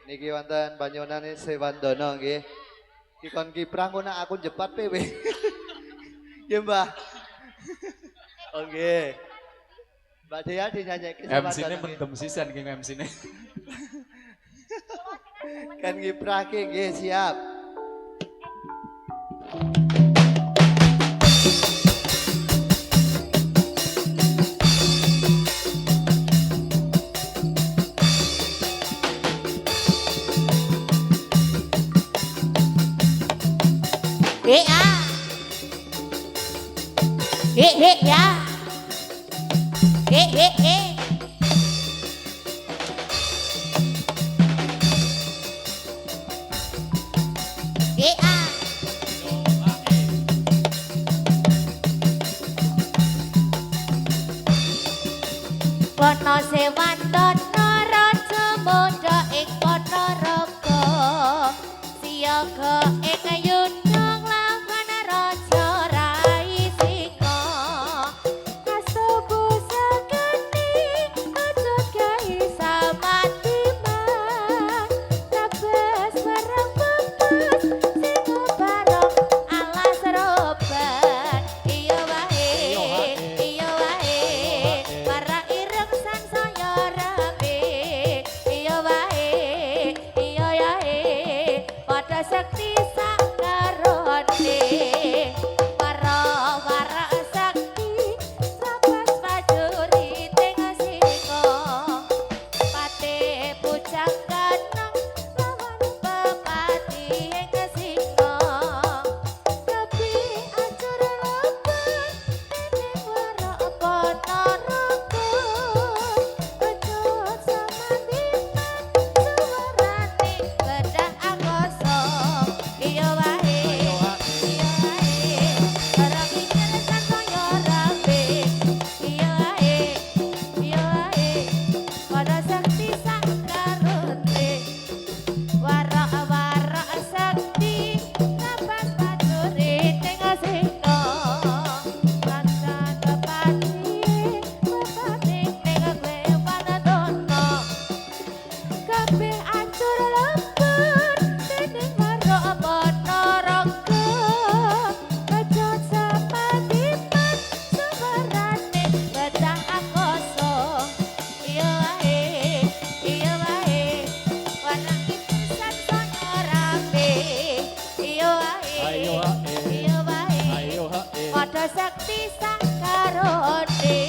Niki wonten Banyuwangi Sewandana nggih. Dikon kiprah ngono aku jepat pewe. Nggih, Mbah. Oh nggih. Mbak Dea dinyanyikke Sewandana. MC-ne mendem sisan ki MC-ne. Kan kiprahke nggih siap. Ya. Wana Sewandana raja mondha ing Ponorogo siyaga ing yudha nglawan raja Rai Singa asobo sakeni aja gawe samatiman tabes bareng pepas sing bareng alas roban iya wae para ireng sansaya rame iya wae padha sakti sakarone para sakti sabas pajuri teng sika pate pucang kanang lawan pepati ing sika tapi acur lebar ning wara Ponorogo aja samaniman suwarane bedah akoso iya wae para pikir sansaya rabe iya wae pada sakti sakarone wara sakti nabas pajuri teng sika rasa kepati pepati teng kowe panadono kabeh ancur lembar dening waro Ponorogo aja samadiman suwarane bedah akoso iya wae wana kipusan sono rabe iya wae padha sakti sakarone